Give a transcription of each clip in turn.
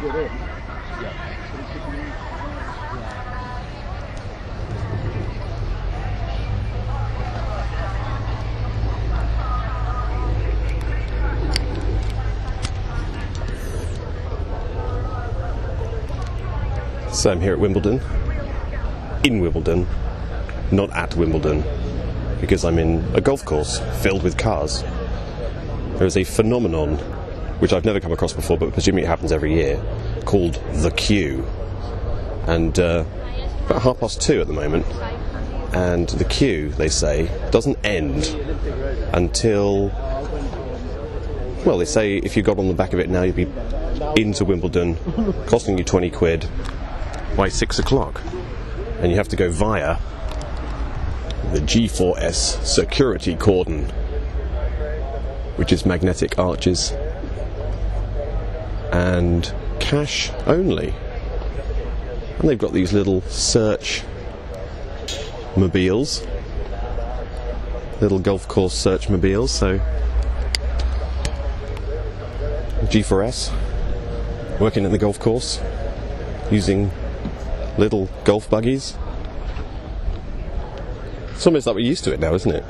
So I'm here at Wimbledon, in Wimbledon, not at Wimbledon, because I'm in a golf course filled with cars. There is a phenomenon, which I've never come across before, but presumably it happens every year, called the queue. And about 2:30 at the moment, and the queue, they say, doesn't end until, well, they say if you got on the back of it now, you'd be into Wimbledon, costing you 20 quid by 6 o'clock. And you have to go via the G4S security cordon, which is magnetic arches and cash only. And they've got these little search mobiles, little golf course search mobiles. So G4S working in the golf course using little golf buggies. It's almost like we're used to it now, isn't it?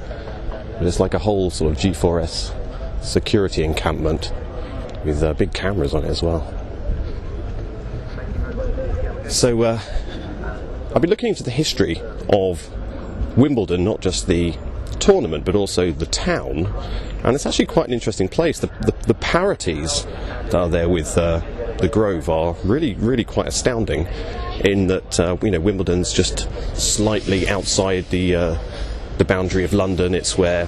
But it's like a whole sort of G4S security encampment with big cameras on it as well. So I've been looking into the history of Wimbledon, not just the tournament but also the town, and it's actually quite an interesting place. The parities that are there with the Grove are really quite astounding, in that Wimbledon's just slightly outside the boundary of London. It's where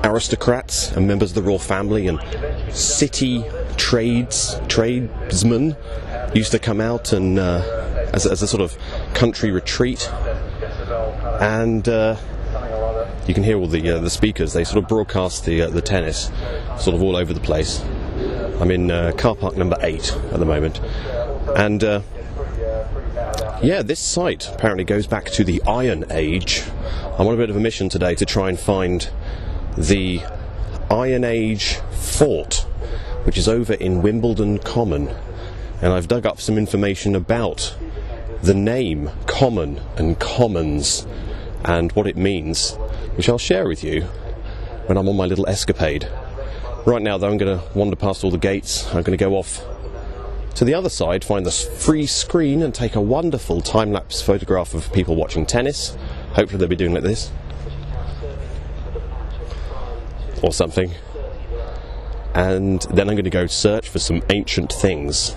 aristocrats and members of the royal family and city tradesmen used to come out and as a sort of country retreat. And you can hear all the speakers. They sort of broadcast the tennis sort of all over the place. I'm in car park number 8 at the moment, and this site apparently goes back to the Iron Age. I'm on a bit of a mission today to try and find the Iron Age fort, which is over in Wimbledon Common, and I've dug up some information about the name Common and Commons and what it means, which I'll share with you when I'm on my little escapade. Right now, though, I'm going to wander past all the gates. I'm going to go off to the other side, find the free screen, and take a wonderful time-lapse photograph of people watching tennis. Hopefully they'll be doing like this. Or something. And then I'm going to go search for some ancient things.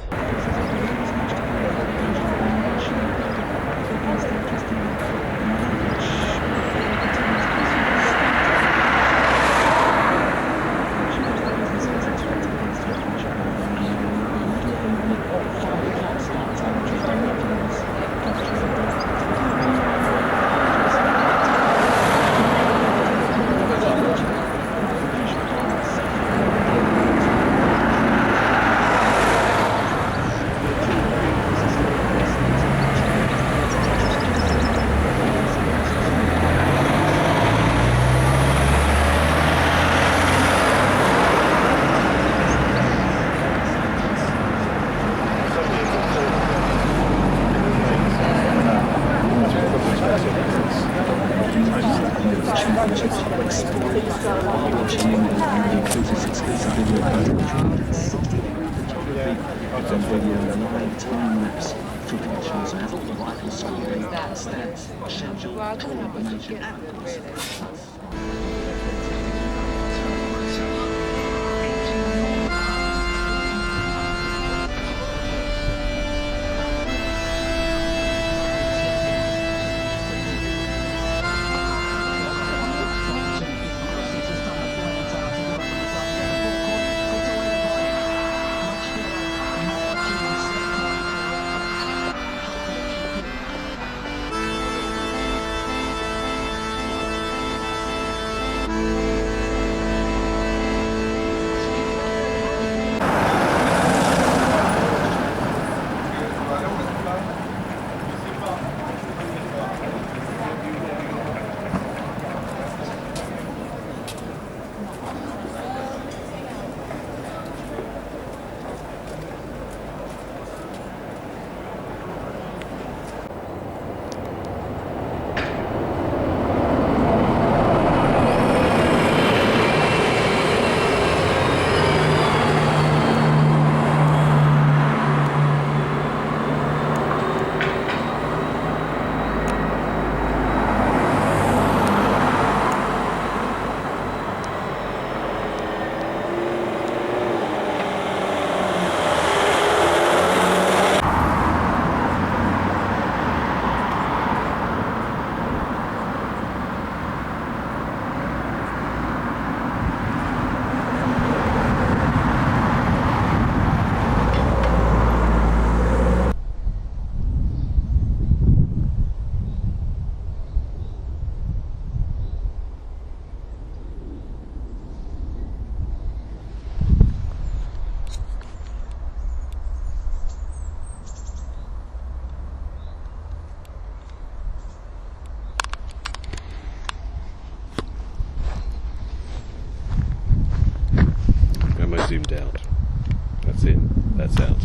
That's in, that's out.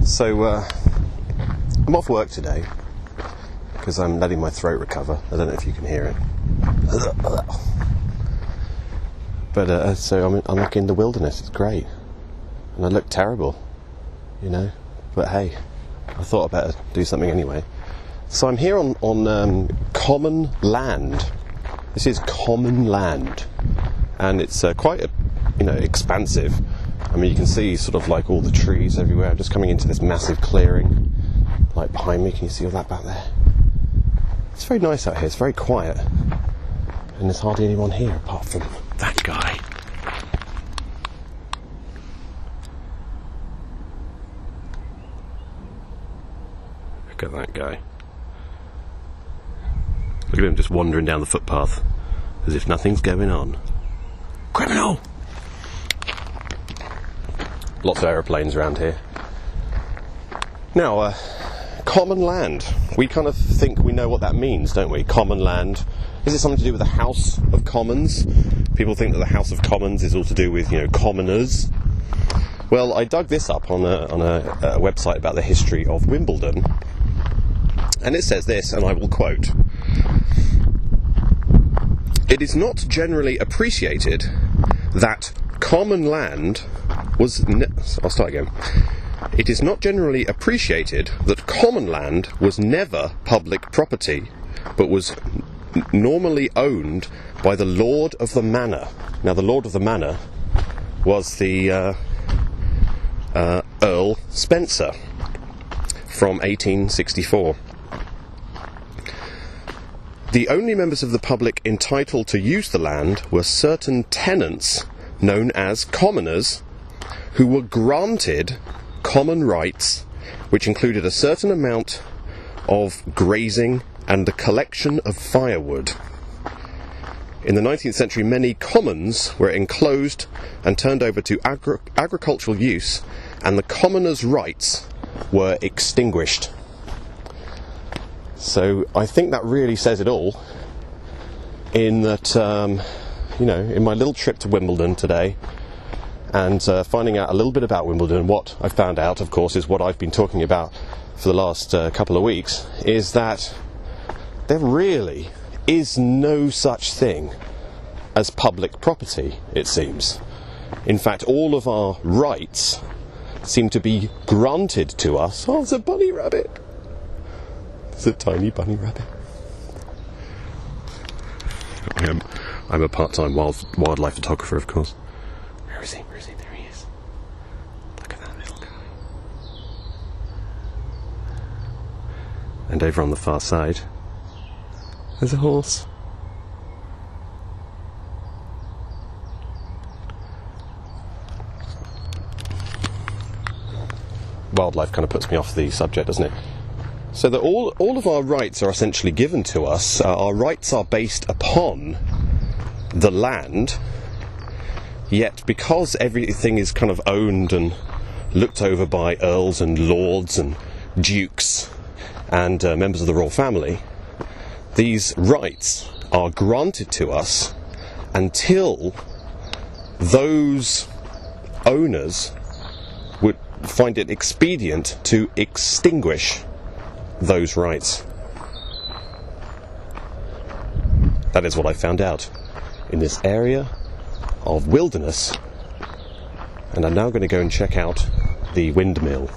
So, I'm off work today because I'm letting my throat recover. I don't know if you can hear it. But, so I'm like in the wilderness. It's great. And I look terrible, you know. But hey, I thought I'd better do something anyway. So I'm here on common land. This is common land. And it's quite, expansive. I mean, you can see sort of like all the trees everywhere. I'm just coming into this massive clearing, like behind me. Can you see all that back there? It's very nice out here. It's very quiet. And there's hardly anyone here apart from that guy. Look at that guy. Look at him just wandering down the footpath as if nothing's going on. Criminal! Lots of aeroplanes around here. Now, common land. We kind of think we know what that means, don't we? Common land. Is it something to do with the House of Commons? People think that the House of Commons is all to do with, commoners. Well, I dug this up on a website about the history of Wimbledon. And it says this, and I will quote. It is not generally appreciated that common land was... I'll start again. It is not generally appreciated that common land was never public property, but was normally owned by the Lord of the Manor. Now, the Lord of the Manor was the Earl Spencer from 1864. The only members of the public entitled to use the land were certain tenants known as commoners, who were granted common rights, which included a certain amount of grazing and the collection of firewood. In the 19th century, many commons were enclosed and turned over to agricultural use, and the commoners' rights were extinguished. So I think that really says it all, in that, in my little trip to Wimbledon today, and finding out a little bit about Wimbledon, what I found out, of course, is what I've been talking about for the last couple of weeks, is that there really is no such thing as public property, it seems. In fact, all of our rights seem to be granted to us. Oh, it's a bunny rabbit! It's a tiny bunny rabbit. I'm a part-time wildlife photographer, of course. Where is he? Where is he? There he is. Look at that little guy. And over on the far side, there's a horse. Wildlife kind of puts me off the subject, doesn't it? So that all of our rights are essentially given to us. Our rights are based upon the land, yet because everything is kind of owned and looked over by earls and lords and dukes and members of the royal family, these rights are granted to us until those owners would find it expedient to extinguish those rights. That is what I found out in this area of wilderness, and I'm now going to go and check out the windmill.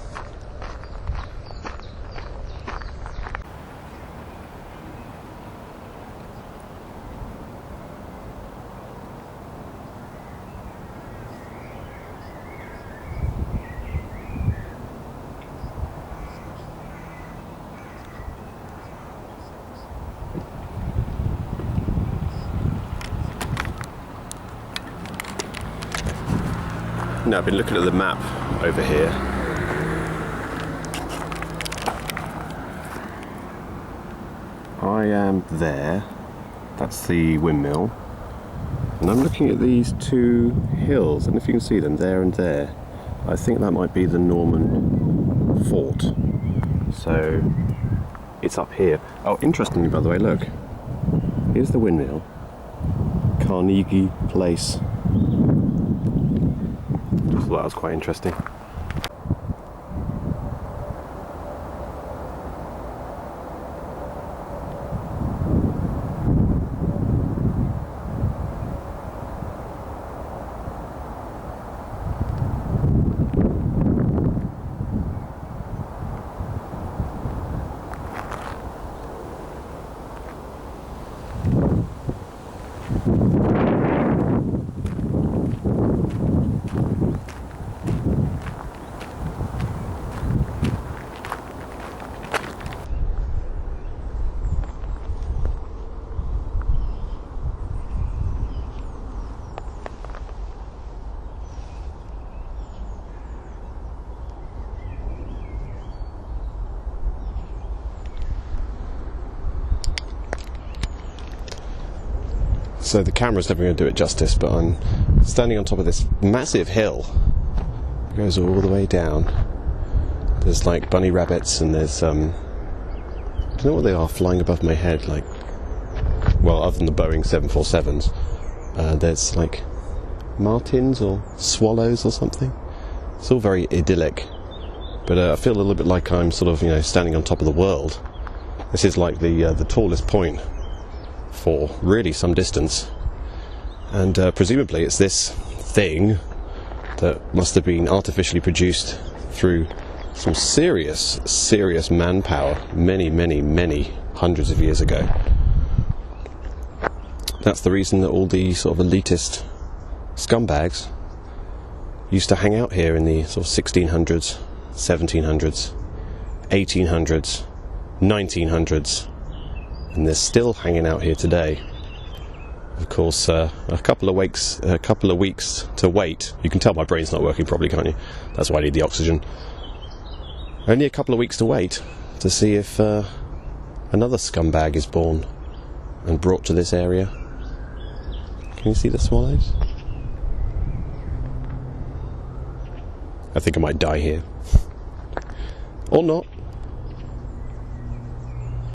Now, I've been looking at the map over here. I am there. That's the windmill. And I'm looking at these two hills, and if you can see them there and there, I think that might be the Norman fort. So it's up here. Oh, interestingly, by the way, look. Here's the windmill. Carnegie Place. Just thought that was quite interesting. So the camera's never going to do it justice, but I'm standing on top of this massive hill. It goes all the way down. There's like bunny rabbits, and there's I don't know what they are flying above my head, like, well, other than the Boeing 747s. There's like martins or swallows or something. It's all very idyllic, but I feel a little bit like I'm sort of, you know, standing on top of the world. This is like the tallest point for really some distance, and presumably it's this thing that must have been artificially produced through some serious manpower many hundreds of years ago. That's the reason that all the sort of elitist scumbags used to hang out here in the sort of 1600s, 1700s, 1800s, 1900s, and they're still hanging out here today. Of course, a couple of weeks to wait. You can tell my brain's not working properly, can't you? That's why I need the oxygen. Only a couple of weeks to wait to see if another scumbag is born and brought to this area. Can you see the swallows? I think I might die here. Or not.